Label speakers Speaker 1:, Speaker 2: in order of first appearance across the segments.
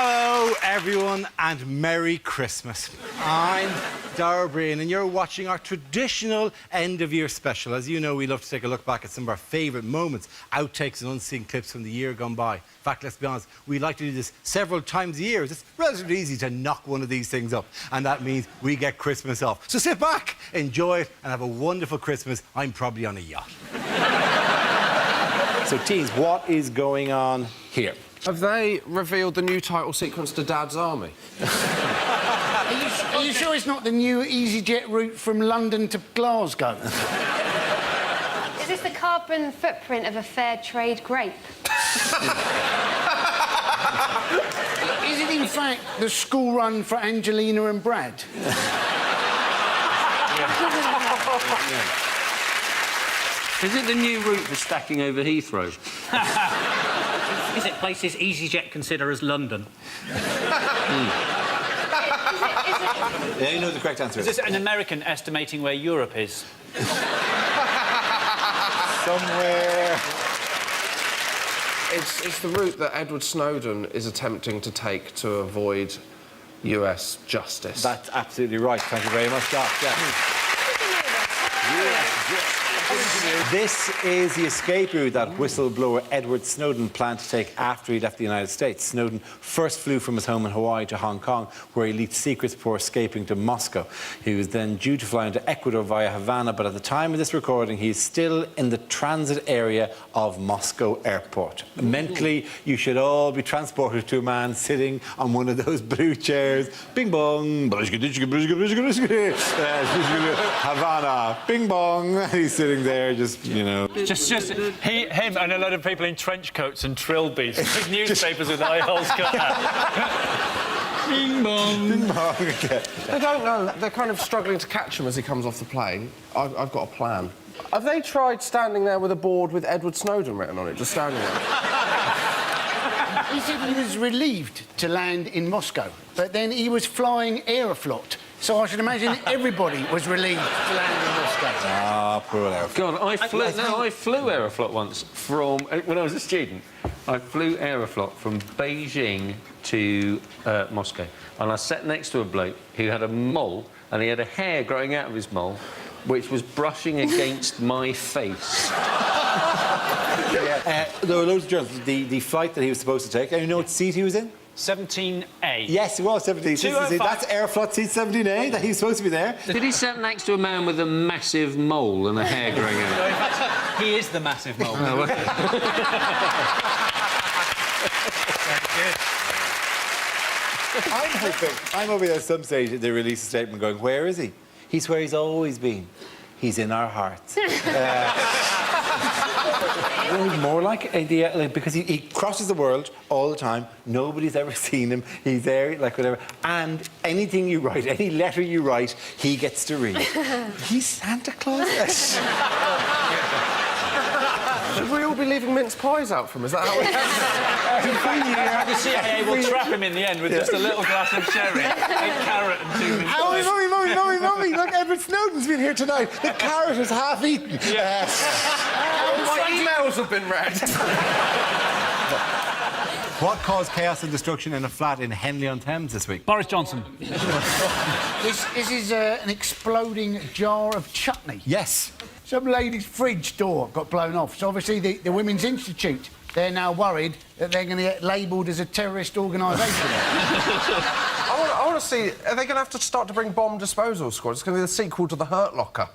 Speaker 1: Hello, everyone, and Merry Christmas. I'm Dara Breen, and you're watching our traditional end-of-year special. As you know, we love to take a look back at some of our favourite moments, outtakes and unseen clips from the year gone by. In fact, let's be honest, we like to do this several times a year. It's relatively easy to knock one of these things up, and that means we get Christmas off. So sit back, enjoy it, and have a wonderful Christmas. I'm probably on a yacht.
Speaker 2: So, teens, what is going on here?
Speaker 3: Have they revealed the new title sequence to Dad's Army?
Speaker 4: Are you sure it's not the new EasyJet route from London to Glasgow?
Speaker 5: Is this the carbon footprint of a fair trade grape?
Speaker 4: Is it, in fact, the school run for Angelina and Brad?
Speaker 6: Is it the new route for stacking over Heathrow?
Speaker 7: Is it places EasyJet consider as London?
Speaker 2: Yeah, you know the correct answer.
Speaker 7: Is this an American estimating where Europe is?
Speaker 2: Somewhere...
Speaker 3: It's the route that Edward Snowden is attempting to take to avoid US justice.
Speaker 2: That's absolutely right. Thank you very much, Josh. Yes. This is the escape route that whistleblower Edward Snowden planned to take after he left the United States. Snowden first flew from his home in Hawaii to Hong Kong, where he leaked secrets before escaping to Moscow. He was then due to fly into Ecuador via Havana, but at the time of this recording, he's still in the transit area of Moscow Airport. Mentally, you should all be transported to a man sitting on one of those blue chairs. Bing bong, Havana, bing bong. He's sitting there, just, you know...
Speaker 8: Just him and a lot of people in trench coats and trilbies with newspapers with eye holes cut out. Bing bong.
Speaker 2: Bing bong. Okay.
Speaker 3: They don't know. They're kind of struggling to catch him as he comes off the plane. I've got a plan. Have they tried standing there with a board with Edward Snowden written on it, just standing there?
Speaker 4: He said he was relieved to land in Moscow, but then he was flying Aeroflot. So I should imagine everybody was relieved to land in Moscow.
Speaker 2: Ah, poor Aeroflot.
Speaker 6: God, I flew Aeroflot once from... When I was a student, I flew Aeroflot from Beijing to Moscow. And I sat next to a bloke who had a mole, and he had a hair growing out of his mole, which was brushing against my face.
Speaker 2: There were loads of journalists. The flight that he was supposed to take, and you know what seat he was in?
Speaker 7: 17A.
Speaker 2: Yes, it was 17.
Speaker 7: 205.
Speaker 2: That's Aeroflot seat 17A, that he was supposed to be there.
Speaker 6: Did he sit next to a man with a massive mole and a hair growing out?
Speaker 7: No, in fact, he is the massive mole.
Speaker 6: Oh, okay.
Speaker 2: I'm hoping at some stage they release a statement going, where is he? He's where he's always been. He's in our hearts. More like because he crosses the world all the time. Nobody's ever seen him. He's there, like whatever. And anything you write, any letter you write, he gets to read. He's Santa Claus.
Speaker 3: Should we all be leaving mince pies out for him? Is that how it
Speaker 7: The CIA will trap him in the end with just a little glass of sherry, a carrot and 2 minutes.
Speaker 2: Mommy, look, Edward Snowden's been here tonight. The carrot is half eaten.
Speaker 7: Yeah.
Speaker 3: My emails have been read.
Speaker 1: What caused chaos and destruction in a flat in Henley-on-Thames this week?
Speaker 7: Boris Johnson.
Speaker 4: This is an exploding jar of chutney.
Speaker 1: Yes.
Speaker 4: Some lady's fridge door got blown off. So obviously the Women's Institute, they're now worried that they're going to get labelled as a terrorist organisation.
Speaker 3: I want to see... Are they going to have to start to bring bomb disposal squads? It's going to be the sequel to The Hurt Locker.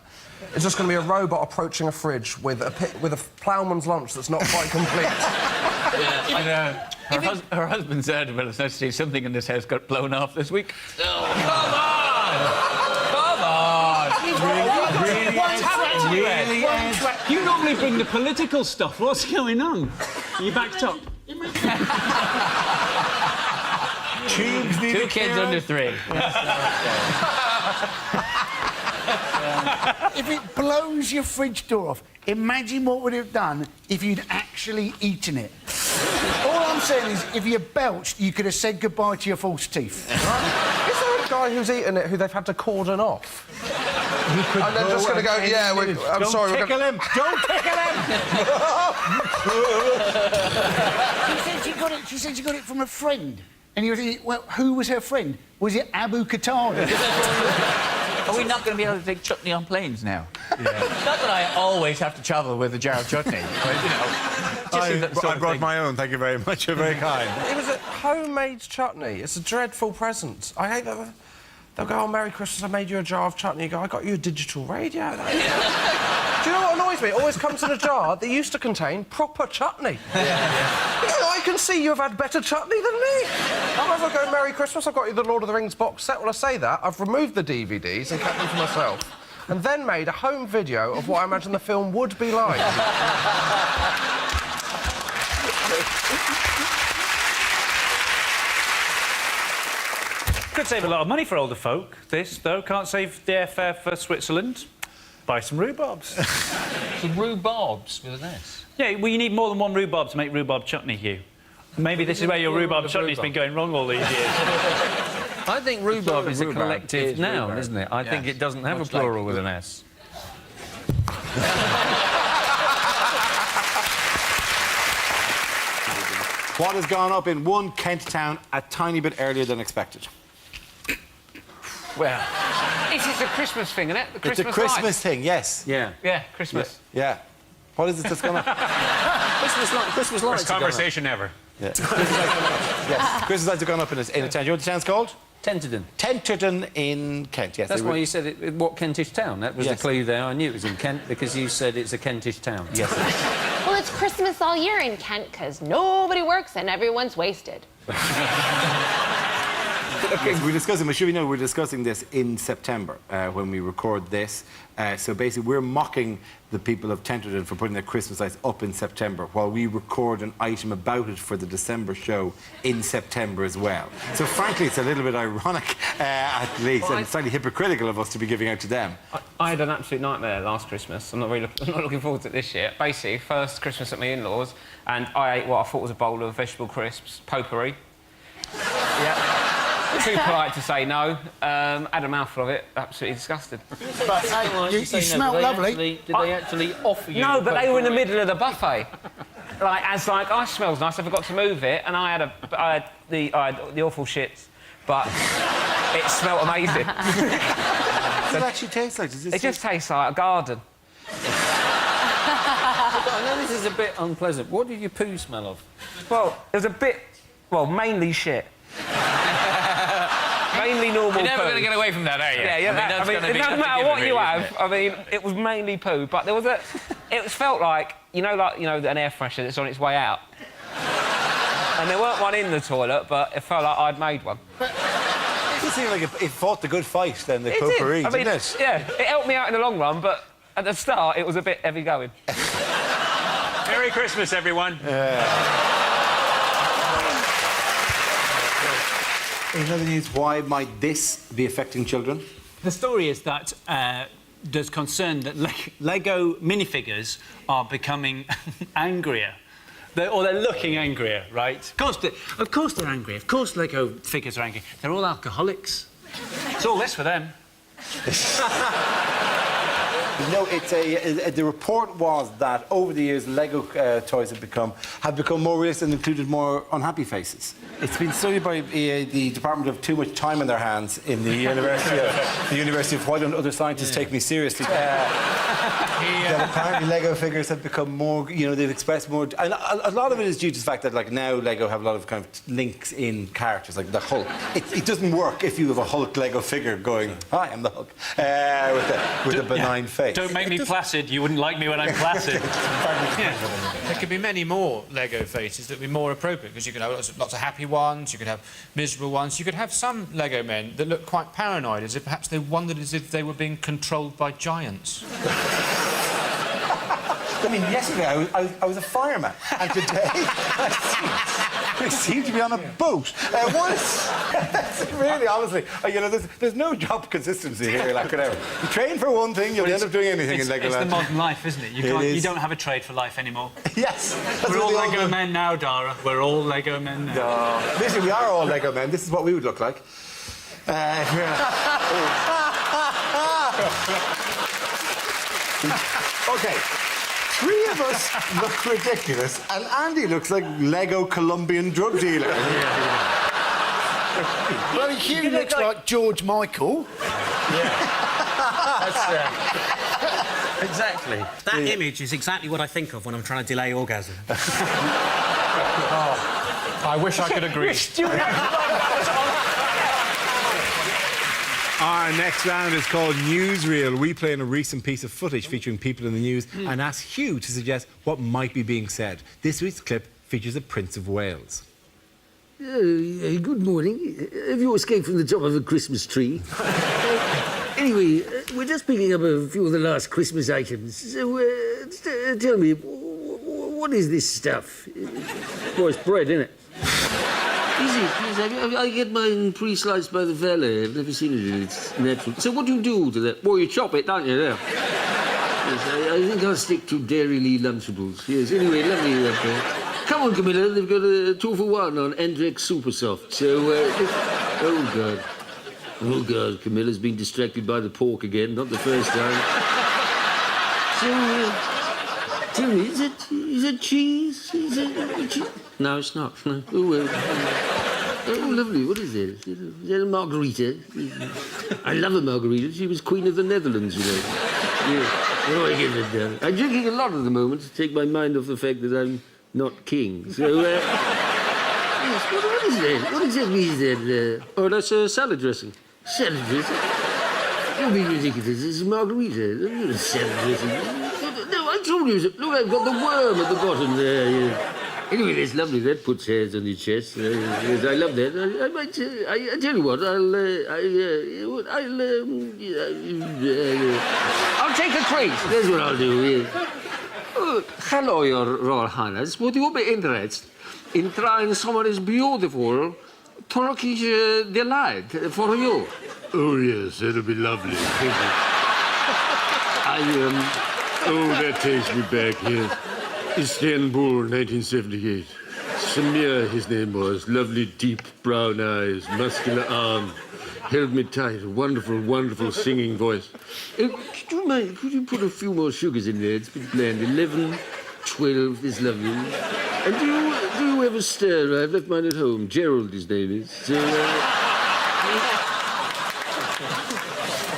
Speaker 3: It's just going to be a robot approaching a fridge with a ploughman's lunch that's not quite complete.
Speaker 8: Yeah, I know. Her husband said, well, it's nice to see something in this house got blown off this week. Oh, come on!
Speaker 7: What's happened to you, Ed? You normally bring the political stuff. What's going on? Are you backed up?
Speaker 1: Tubes need
Speaker 8: 2 kids under 3.
Speaker 4: If it blows your fridge door off, imagine what would it have done if you'd actually eaten it. All I'm saying is, if you belched, you could have said goodbye to your false teeth.
Speaker 3: Right? Is there a guy who's eaten it who they've had to cordon off? And they're just going to go, yeah, I'm sorry, we're going to...
Speaker 1: him! Don't tickle him!
Speaker 4: She said she got it from a friend. And you're thinking, well, who was her friend? Was it Abu Qatada?
Speaker 7: Are we not going to be able to take chutney on planes now? Yeah. Not that I always have to travel with a jar of chutney, but, you know... just in that sort
Speaker 2: I
Speaker 7: of
Speaker 2: brought
Speaker 7: thing.
Speaker 2: my own, thank you very much. You're very kind.
Speaker 3: It was a homemade chutney. It's a dreadful present. I hate that. They'll go, oh, Merry Christmas, I made you a jar of chutney. You go, I got you a digital radio. Do you know what annoys me? It always comes in a jar that used to contain proper chutney. Yeah. You know, I can see you've had better chutney than me. I'm ever going, Merry Christmas, I've got you the Lord of the Rings box set. Well, I say that, I've removed the DVDs and kept them for myself. And then made a home video of what I imagine the film would be like.
Speaker 8: Could save a lot of money for older folk. This, though, can't save the airfare for Switzerland. Buy some rhubarbs.
Speaker 6: Some rhubarbs with an S.
Speaker 8: Yeah, well, you need more than one rhubarb to make rhubarb chutney, Hugh. Maybe this is where your rhubarb chutney's been going wrong all these years.
Speaker 6: I think rhubarb is a
Speaker 3: Rhubarb
Speaker 6: collective
Speaker 3: is
Speaker 6: noun,
Speaker 3: rhubarb.
Speaker 6: isn't it? I think it doesn't have a
Speaker 7: Much like-
Speaker 6: plural with an S.
Speaker 2: What has gone up in one Kent town a tiny bit earlier than expected?
Speaker 6: Well,
Speaker 9: This is a Christmas thing, isn't it? The
Speaker 2: It's a
Speaker 9: Christmas
Speaker 2: Christmas
Speaker 9: lights.
Speaker 2: thing, yes.
Speaker 6: yeah.
Speaker 9: Yeah, Christmas.
Speaker 2: Yeah. What is it that's gone up?
Speaker 6: Christmas lights.
Speaker 7: First conversation ever.
Speaker 2: Yeah. Yes. Christmas lights have gone up in a town. Do you know what the town's called?
Speaker 6: Tenterden.
Speaker 2: Tenterden in Kent, yes.
Speaker 6: That's
Speaker 2: they
Speaker 6: why
Speaker 2: were-
Speaker 6: you said it. What Kentish town? That was
Speaker 2: Yes.
Speaker 6: the clue there. I knew it was in Kent because you said it's a Kentish town.
Speaker 2: Yes.
Speaker 5: Well, it's Christmas all year in Kent because nobody works and everyone's wasted.
Speaker 2: Yes, we're discussing, but should we know we're discussing this in September when we record this. So basically, we're mocking the people of Tenterden for putting their Christmas lights up in September, while we record an item about it for the December show in September as well. So frankly, it's a little bit ironic, at least, and slightly hypocritical of us to be giving out to them.
Speaker 9: I had an absolute nightmare last Christmas. I'm not looking forward to it this year. Basically, first Christmas at my in-laws, and I ate what I thought was a bowl of vegetable crisps, potpourri. Yeah. Too polite to say no. Had a mouthful of it. Absolutely disgusted.
Speaker 4: But you smell lovely.
Speaker 6: Did they actually offer you?
Speaker 9: No, but they were in the middle of the buffet. I smells nice. I forgot to move it, and I had the awful shits, but it smelled amazing.
Speaker 2: Does it actually taste like?
Speaker 9: It just tastes like a garden.
Speaker 6: I know this is a bit unpleasant. What did your poo smell of?
Speaker 9: Well, it was a bit. Well, mainly shit. Mainly normal
Speaker 7: You're never
Speaker 9: poo.
Speaker 7: going to get away from that, are you?
Speaker 9: Yeah, yeah.
Speaker 7: I mean,
Speaker 9: It doesn't matter what you have. I mean, it was mainly poo, but there was a. It felt like an air freshener that's on its way out. And there weren't one in the toilet, but it felt like I'd made one.
Speaker 2: It does seem like it fought the good fight, then, the
Speaker 9: It
Speaker 2: potpourri,
Speaker 9: did. I mean,
Speaker 2: didn't it?
Speaker 9: yeah, it helped me out in the long run, but at the start it was a bit heavy going.
Speaker 7: Merry Christmas, everyone.
Speaker 2: In other news, why might this be affecting children?
Speaker 8: The story is that there's concern that Lego minifigures are becoming angrier. They're looking angrier, right? Of course they're angry. Of course Lego figures are angry. They're all alcoholics. It's all this for them.
Speaker 2: No, the report was that over the years, Lego toys have become more realistic and included more unhappy faces. It's been studied by the Department of Too Much Time on Their Hands in the University of Why Don't Other Scientists Take Me Seriously? That apparently Lego figures have become more, they've expressed more, and a lot of it is due to the fact that now Lego have a lot of kind of links in characters, like the Hulk. It doesn't work if you have a Hulk Lego figure going, "Hi, I'm the Hulk," with a benign face.
Speaker 8: Don't make me placid. You wouldn't like me when I'm placid.
Speaker 7: There could be many more Lego faces that would be more appropriate, because you could have lots of happy ones, you could have miserable ones, you could have some Lego men that look quite paranoid, as if perhaps they wondered as if they were being controlled by giants.
Speaker 2: I mean, yesterday I was a fireman, and today I seem to be on a boat. Really, honestly, there's no job consistency here, like whatever. You train for one thing, you'll end up doing anything in Legoland.
Speaker 8: It's the modern life, isn't it? You don't have a trade for life anymore.
Speaker 2: Yes.
Speaker 8: We're all Lego men now, Dara. We're all Lego men now.
Speaker 2: No. Listen, we are all Lego men. This is what we would look like. Okay. Three of us look ridiculous, and Andy looks like Lego Colombian drug dealer.
Speaker 4: Well, Hugh looks like George Michael.
Speaker 6: Exactly.
Speaker 10: That image is exactly what I think of when I'm trying to delay orgasm.
Speaker 3: I wish I could agree.
Speaker 1: Our next round is called Newsreel. We play in a recent piece of footage featuring people in the news and ask Hugh to suggest what might be being said. This week's clip features the Prince of Wales.
Speaker 11: Good morning. Have you escaped from the top of a Christmas tree? Anyway, we're just picking up a few of the last Christmas items. So, tell me, what is this stuff? Well, it's bread, isn't it? Is it? Yes, I get mine pre-sliced by the valet. I've never seen it in its natural... So what do you do to that? Well, you chop it, don't you, there? Yes, I think I'll stick to Dairy Lee Lunchables. Yes, anyway, lovely. Come on, Camilla, they've got a 2-for-1 on Andrex Super Soft. So, oh, God. Oh, God, Camilla's been distracted by the pork again, not the first time. So, tell me, is it cheese? Is it cheese? No, it's not. No. Oh, well. Oh, lovely. What is this? Is that a margarita? I love a margarita. She was Queen of the Netherlands, you know. Yeah. Oh, I get it down. I'm drinking a lot at the moment to take my mind off the fact that I'm not king. So, yes, what is that? What exactly is that?
Speaker 6: Oh, that's salad dressing.
Speaker 11: Salad dressing? Don't be ridiculous. It's a margarita. Not a salad dressing. No, I told you. Look, I've got the worm at the bottom there. Yeah. Anyway, that's lovely. That puts hairs on your chest. Yes, I love that. I might. I tell you what. I'll take a crate. That's what I'll do. Yeah.
Speaker 12: Hello, Your Royal Highness. Would you be interested in trying some of this beautiful Turkish delight for you?
Speaker 11: Oh, yes, that'll be lovely. Thank you. Oh, that takes me back here. Istanbul, 1978. Samir, his name was. Lovely, deep brown eyes, muscular arm. Held me tight. A wonderful, wonderful singing voice. Could you put a few more sugars in there? It's a bit bland. 11, 12 is lovely. And do you ever stir? I've left mine at home. Gerald, his name is. So,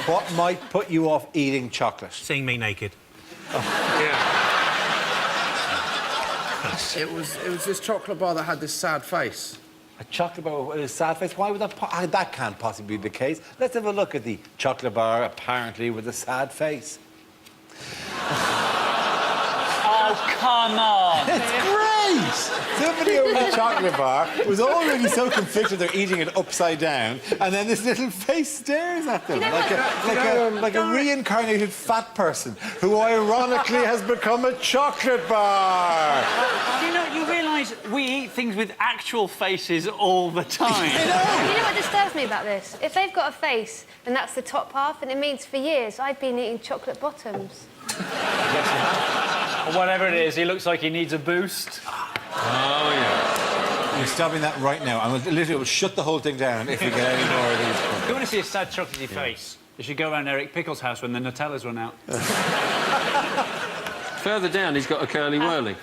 Speaker 2: What might put you off eating chocolate?
Speaker 10: Seeing me naked.
Speaker 3: It was this chocolate bar that had this sad face.
Speaker 2: A chocolate bar with a sad face? Why would that... that can't possibly be the case. Let's have a look at the chocolate bar, apparently with a sad face.
Speaker 8: Oh, come on.
Speaker 2: It's great! Somebody over the chocolate bar was already so conflicted they're eating it upside down, and then this little face stares at them like a reincarnated fat person who ironically has become a chocolate bar.
Speaker 8: You realise we eat things with actual faces all the time.
Speaker 5: You know what disturbs me about this? If they've got a face, then that's the top half, and it means for years I've been eating chocolate bottoms.
Speaker 8: Or whatever it is, he looks like he needs a boost.
Speaker 2: Oh, yeah. You're stopping that right now. I'm literally will shut the whole thing down if we get any more of these.
Speaker 8: If you want to see a sad, chocolatey face, you should go around Eric Pickle's house when the Nutella's run out.
Speaker 6: Further down, he's got a curly whirly.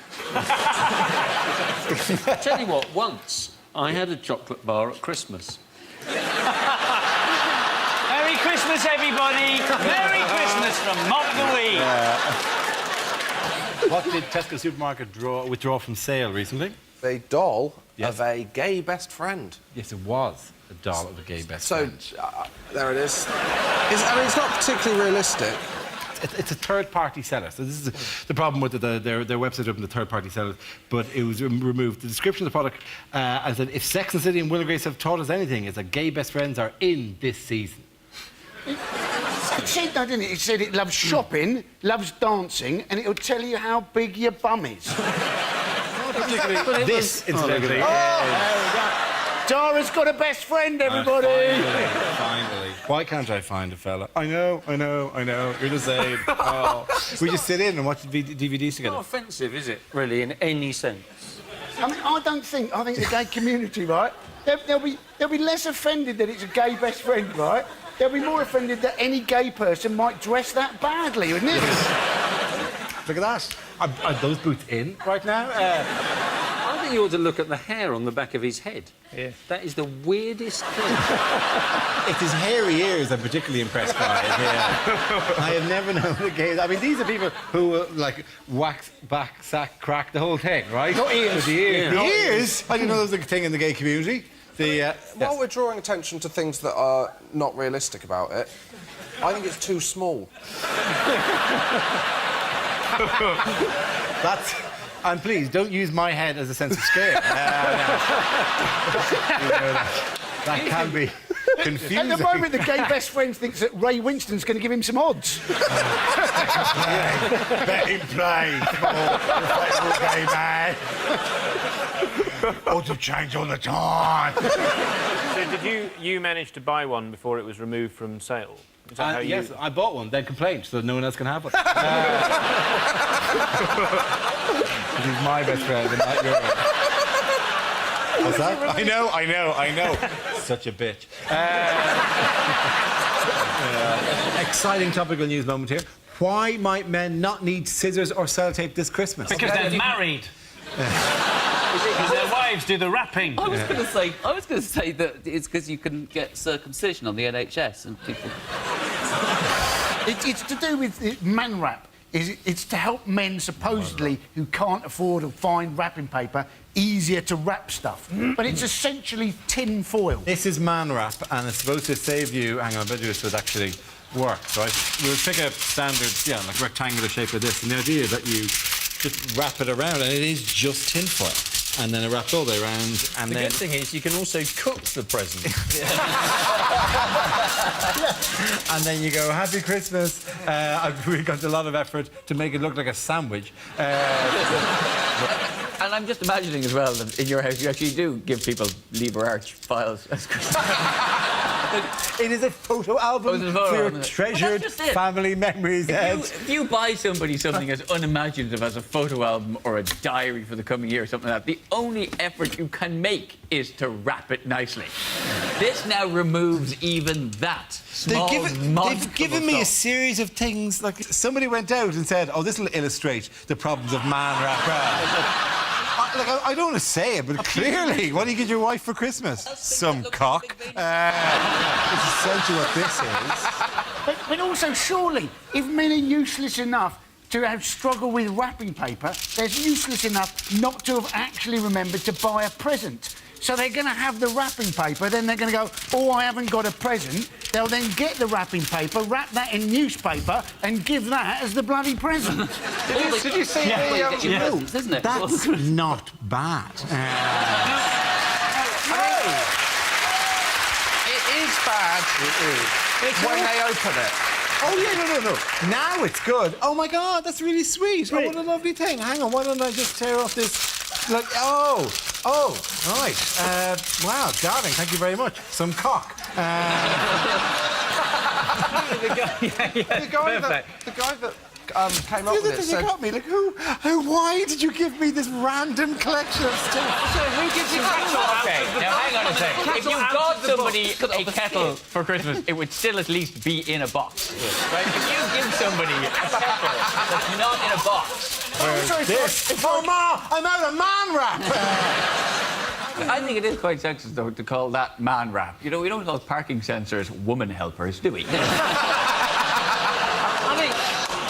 Speaker 6: Tell you what, once I had a chocolate bar at Christmas.
Speaker 8: Merry Christmas, everybody! Merry Christmas from Mock the Wee.
Speaker 1: What did Tesco Supermarket withdraw from sale recently?
Speaker 3: The doll
Speaker 1: Yes.
Speaker 3: of a gay best friend.
Speaker 1: Yes, it was a doll of a gay best
Speaker 3: So,
Speaker 1: friend.
Speaker 3: there it is. It's not particularly realistic.
Speaker 1: It's a third-party seller. So this is the problem with their website open to third-party sellers, but it was removed. The description of the product and said, if Sex and the City and Will and Grace have taught us anything, it's that gay best friends are in this season.
Speaker 4: It said that, didn't it? It said it loves shopping, loves dancing, and it'll tell you how big your bum is.
Speaker 1: This, incidentally...
Speaker 4: Tara's got a best friend, everybody!
Speaker 1: Finally. Why can't I find a fella? I know. You're the same. Oh. We just sit in and watch the DVDs together.
Speaker 6: Not offensive, is it, really, in any sense?
Speaker 4: I mean, I think the gay community, right, they'll be less offended that it's a gay best friend, right? They'll be more offended that any gay person might dress that badly, wouldn't it?
Speaker 1: Look at that. Are those boots in right now?
Speaker 6: I think you ought to look at the hair on the back of his head.
Speaker 7: Yeah.
Speaker 6: That is the weirdest thing.
Speaker 1: It's his hairy ears I'm particularly impressed by. Yeah. I have never known a gay... I mean, these are people who, like, wax, back, sack, crack, the whole thing, right?
Speaker 4: Not ears.
Speaker 1: With the ears.
Speaker 6: Yeah.
Speaker 1: The ears? I didn't know there was a thing in the gay community.
Speaker 3: While we're drawing attention to things that are not realistic about it, I think it's too small.
Speaker 1: That's... And please, don't use my head as a sense of scale. That can be confusing.
Speaker 4: At the moment, the gay best friend thinks that Ray Winston's going to give him some odds.
Speaker 1: Bet him play. Respectable gay man. Odds have changed all the time.
Speaker 13: So did you manage to buy one before it was removed from sale? Is that how you...
Speaker 1: Yes, I bought one, then complained, so that no one else can have one. He's my best friend and not yours. What's that? I know. Such a bitch. Exciting topical news moment here. Why might men not need scissors or sellotape this Christmas?
Speaker 8: Because they're married. Because their wives do the wrapping.
Speaker 14: I was going to say that it's because you can get circumcision on the NHS and people...
Speaker 4: It's to do with man wrap. It's to help men, supposedly, who can't afford or find wrapping paper, easier to wrap stuff. But it's essentially tin foil.
Speaker 1: This is man wrap, and it's supposed to save you... Hang on, I bet you this would actually work, right? We'll pick a standard, like rectangular shape of this, and the idea is that you just wrap it around, and it is just tin foil. And then it wraps all the way around, and
Speaker 13: the
Speaker 1: then...
Speaker 13: good thing is you can also cook the present.
Speaker 1: And then you go, Happy Christmas. We've got a lot of effort to make it look like a sandwich.
Speaker 14: And I'm just imagining as well that in your house you actually do give people Lieber Arch files as Christmas.
Speaker 1: It is a photo album for your treasured family memories, Ed.
Speaker 14: If you buy somebody something as unimaginative as a photo album or a diary for the coming year or something like that, the only effort you can make is to wrap it nicely. This now removes even that small,
Speaker 1: They've given me a series of things, like somebody went out and said, oh, this will illustrate the problems of man wrap. I don't want to say it, but clearly, what do you get your wife for Christmas? Some cock. It's essentially what this is.
Speaker 4: But also, surely, if men are useless enough to have struggled with wrapping paper, they're useless enough not to have actually remembered to buy a present. So they're going to have the wrapping paper, then they're going to go, oh, I haven't got a present. They'll then get the wrapping paper, wrap that in newspaper, and give that as the bloody present.
Speaker 3: Did you see the...
Speaker 14: presents, isn't it?
Speaker 1: That's not bad.
Speaker 3: It is bad. It is. When they open it.
Speaker 1: Oh, yeah, no. Now it's good. Oh, my God, that's really sweet. Oh, what a lovely thing. Hang on, why don't I just tear off this... Like, oh, right. Wow, darling, thank you very much. Some cock.
Speaker 3: The guy that came up with it said...
Speaker 1: got me, like, why did you give me this random collection of stuff?
Speaker 14: So who gives you Okay, now hang on a second. If you got somebody a kettle for Christmas, it would still at least be in a box. Right? If you give somebody a kettle that's not in a box...
Speaker 1: Oh, Ma, I'm out of man wrap!
Speaker 14: I think it is quite sexist, though, to call that man wrap. You know, we don't call parking sensors woman helpers, do we? I mean,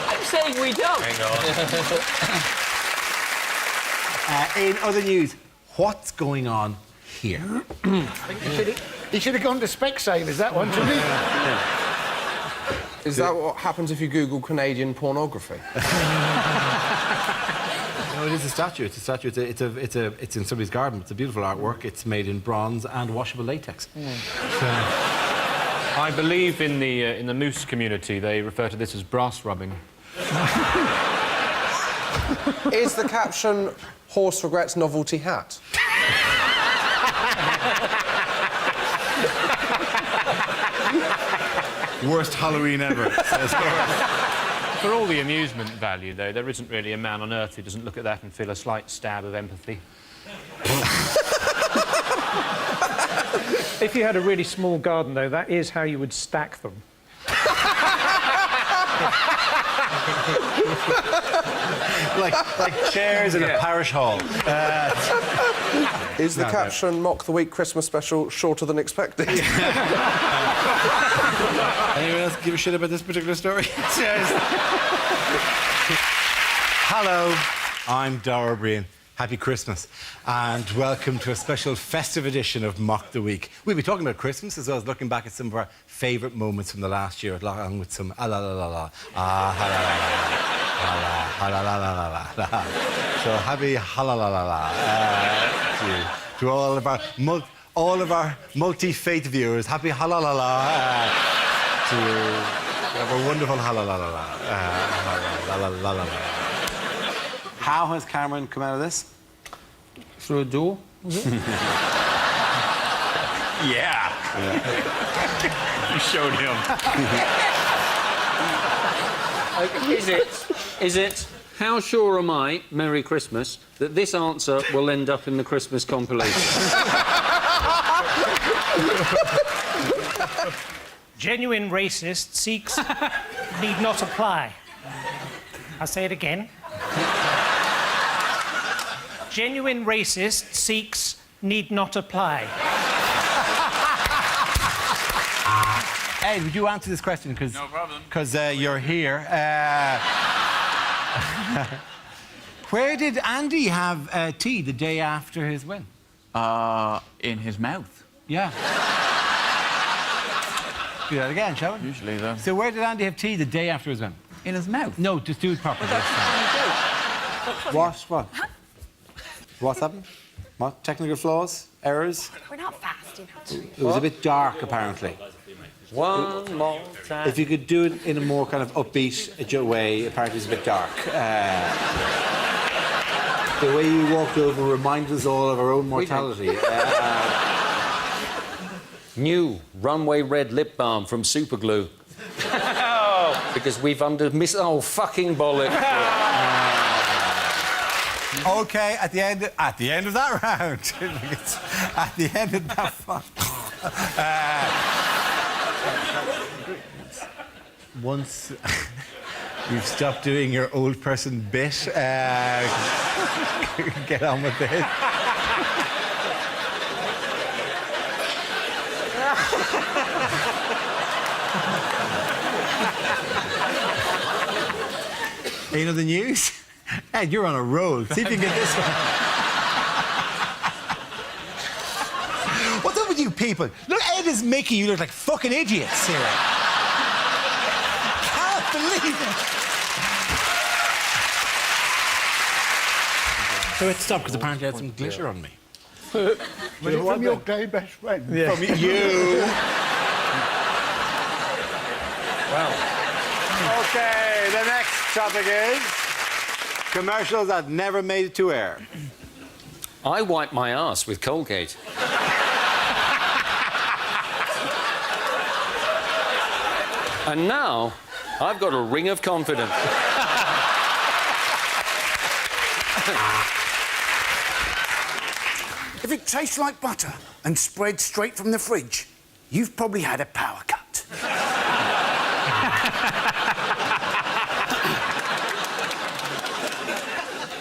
Speaker 14: I'm saying we don't.
Speaker 1: Hang on. In other news, what's going on here?
Speaker 4: He should have gone to Specsavers, that one, shouldn't he?
Speaker 3: Is that what happens if you Google Canadian pornography?
Speaker 1: No, it is a statue. It's a statue. It's in somebody's garden. It's a beautiful artwork. It's made in bronze and washable latex.
Speaker 13: I believe in the moose community they refer to this as brass rubbing.
Speaker 3: Is the caption "Horse regrets novelty hat"?
Speaker 1: Worst Halloween ever.
Speaker 13: For all the amusement value, though, there isn't really a man on earth who doesn't look at that and feel a slight stab of empathy.
Speaker 15: If you had a really small garden, though, that is how you would stack them.
Speaker 1: like chairs in a parish hall.
Speaker 3: Is the caption "Mock the Week Christmas Special" shorter than expected?
Speaker 1: Anyone else give a shit about this particular story? Hello, I'm Dara Breen. Happy Christmas, and welcome to a special festive edition of Mock the Week. We'll be talking about Christmas as well as looking back at some of our favourite moments from the last year, along with some la la la la la la la. So happy la la la la to all of our multi-faith viewers. Happy la la la to have a wonderful la la la la.
Speaker 2: How has Cameron come out of this?
Speaker 6: Through a door, was it?
Speaker 8: Yeah. You showed him.
Speaker 6: Is it, how sure am I, Merry Christmas, that this answer will end up in the Christmas compilation?
Speaker 16: Genuine racist seeks need not apply. I'll say it again. Genuine racist seeks need not apply.
Speaker 1: Ed, would you answer this question?
Speaker 14: No problem.
Speaker 1: Because you're here. Where did Andy have tea the day after his win?
Speaker 14: In his mouth.
Speaker 1: Yeah. Do that again, shall we?
Speaker 14: Usually, though.
Speaker 1: So where did Andy have tea the day after his win?
Speaker 14: In his mouth?
Speaker 1: No, just do it properly.
Speaker 2: What? What's happened? What? Technical flaws? Errors?
Speaker 5: We're not fast enough.
Speaker 2: It was a bit dark, apparently.
Speaker 6: One more time.
Speaker 2: If you could do it in a more kind of upbeat way, apparently it's a bit dark. The way you walked over reminded us all of our own mortality.
Speaker 6: New runway red lip balm from Superglue. Because we've oh, fucking bollock.
Speaker 1: Okay, at the end of that round, at the end of that once you've stopped doing your old person bit, get on with it. You know the news? Ed, you're on a roll. See if you can get this one. What's up with you people? Look, Ed is making you look like fucking idiots here. Can't believe it. So it stopped because apparently I had some glitter on me.
Speaker 4: Was it from your gay best friend?
Speaker 1: Yeah. From you. Well. Okay, the next topic is commercials that never made it to air.
Speaker 6: I wipe my ass with Colgate. And now, I've got a ring of confidence.
Speaker 4: If it tastes like butter and spreads straight from the fridge, you've probably had a power cut.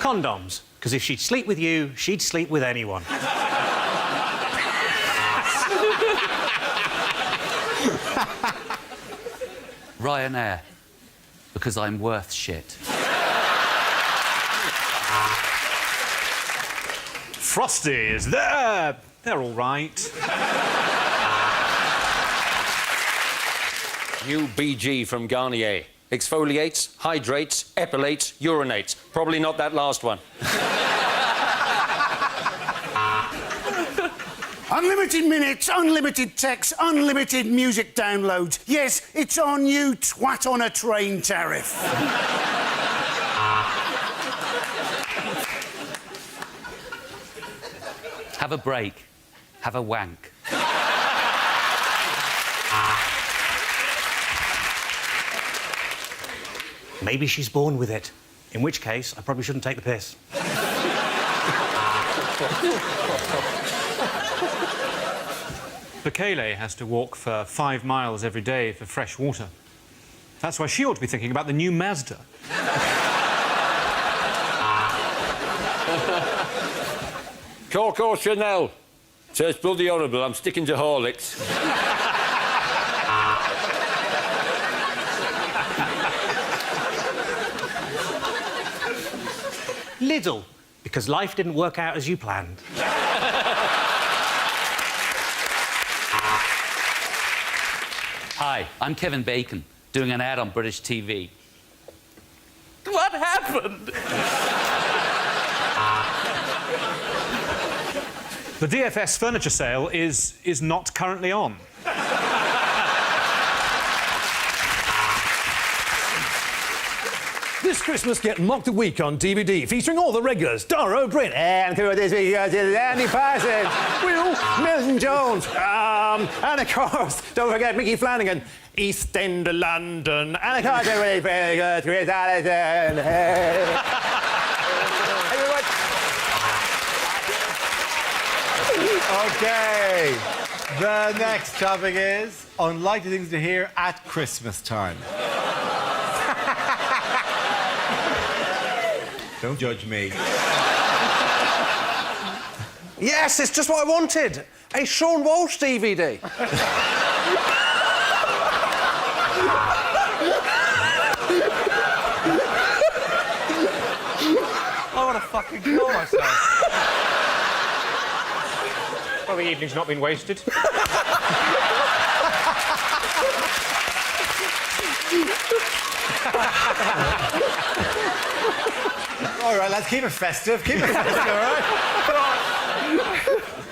Speaker 10: Condoms, because if she'd sleep with you, she'd sleep with anyone.
Speaker 17: Ryanair, because I'm worth shit.
Speaker 13: Frosties, they're all right.
Speaker 6: New BG from Garnier. Exfoliates, hydrates, epilates, urinates. Probably not that last one.
Speaker 4: Unlimited minutes, unlimited text, unlimited music downloads. Yes, it's on you, twat on a train tariff.
Speaker 17: Have a break. Have a wank.
Speaker 10: Maybe she's born with it. In which case, I probably shouldn't take the piss.
Speaker 7: Bekele has to walk for 5 miles every day for fresh water. That's why she ought to be thinking about the new Mazda.
Speaker 18: Coco Chanel. Says bloody horrible. I'm sticking to Horlicks.
Speaker 10: Lidl, because life didn't work out as you planned.
Speaker 17: Hi, I'm Kevin Bacon, doing an ad on British TV.
Speaker 14: What happened?
Speaker 15: The DFS furniture sale is not currently on.
Speaker 19: This Christmas, get Mock the Week on DVD, featuring all the regulars. Dara O'Brien, and through this week, Andy Parsons, Will Milton Jones, and of course, don't forget Mickey Flanagan, East End of London, and of course, everybody very good, Chris Allison.
Speaker 1: OK. The next topic is unlikely things to hear at Christmas time. Don't judge me.
Speaker 3: Yes, it's just what I wanted. A Sean Walsh DVD.
Speaker 13: I want to fucking kill myself. Well, the evening's not been wasted.
Speaker 1: All right, let's keep it festive. Keep it festive, all right?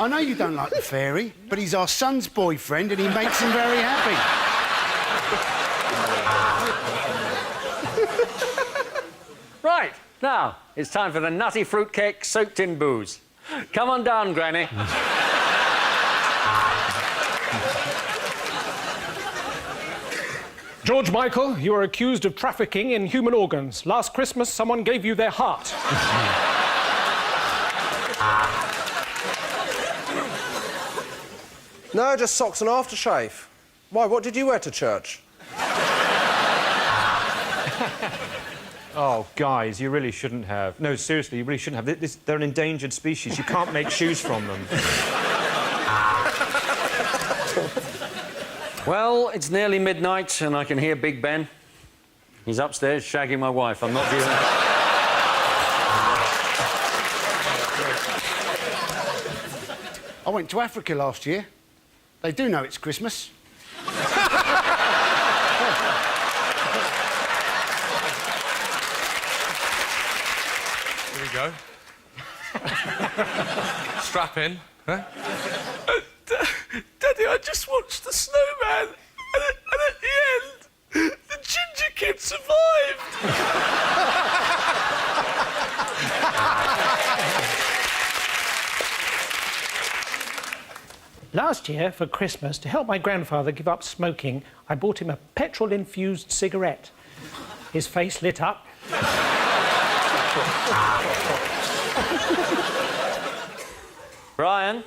Speaker 4: I know you don't like the fairy, but he's our son's boyfriend and he makes him very happy.
Speaker 18: Right, now, it's time for the nutty fruitcake soaked in booze. Come on down, Granny.
Speaker 15: George Michael, you are accused of trafficking in human organs. Last Christmas, someone gave you their heart.
Speaker 3: No, just socks and aftershave. Why, what did you wear to church?
Speaker 13: Oh, guys, you really shouldn't have. No, seriously, you really shouldn't have. They're an endangered species. You can't make shoes from them.
Speaker 18: Well, it's nearly midnight and I can hear Big Ben. He's upstairs shagging my wife. I'm not dealing...
Speaker 4: I went to Africa last year. They do know it's Christmas.
Speaker 3: Here we go. Strap in. Huh?
Speaker 12: Daddy, I just watched The Snowman, and at the end, the ginger kid survived.
Speaker 16: Last year, for Christmas, to help my grandfather give up smoking, I bought him a petrol-infused cigarette. His face lit up.
Speaker 18: Brian,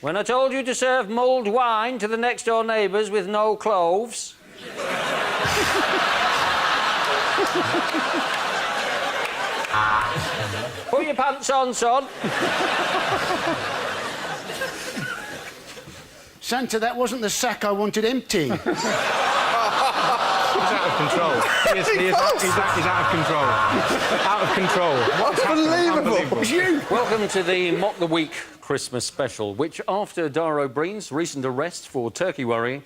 Speaker 18: when I told you to serve mulled wine to the next-door neighbours with no cloves... Put your pants on, son.
Speaker 4: Santa, that wasn't the sack I wanted emptying.
Speaker 13: He's out of control. He's out of control. Out of control.
Speaker 3: Unbelievable.
Speaker 4: It's you.
Speaker 18: Welcome to the Mock the Week Christmas special, which, after Dara O'Brien's recent arrest for turkey worrying,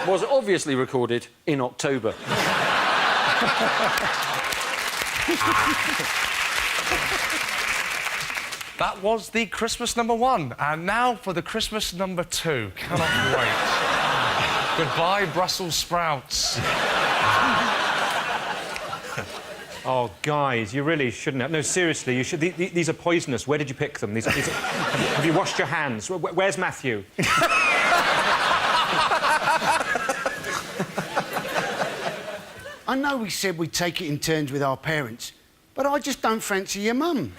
Speaker 18: was obviously recorded in October.
Speaker 3: That was the Christmas #1. And now for the Christmas #2. Cannot wait. Goodbye, Brussels sprouts.
Speaker 13: Oh, guys, you really shouldn't have. No, seriously, you should. These are poisonous. Where did you pick them? Have you washed your hands? Where's Matthew?
Speaker 4: I know we said we'd take it in turns with our parents, but I just don't fancy your mum.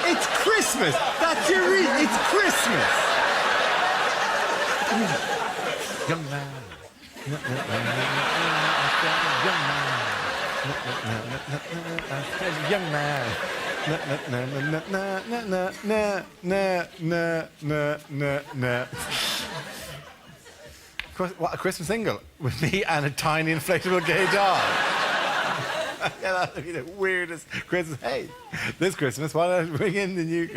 Speaker 1: It's Christmas. That's your reason. It's Christmas. Young man. Young man. What, a Christmas single with me and a tiny inflatable gay doll. Yeah, that would be the weirdest Christmas. Hey, this Christmas, why don't I bring in the new...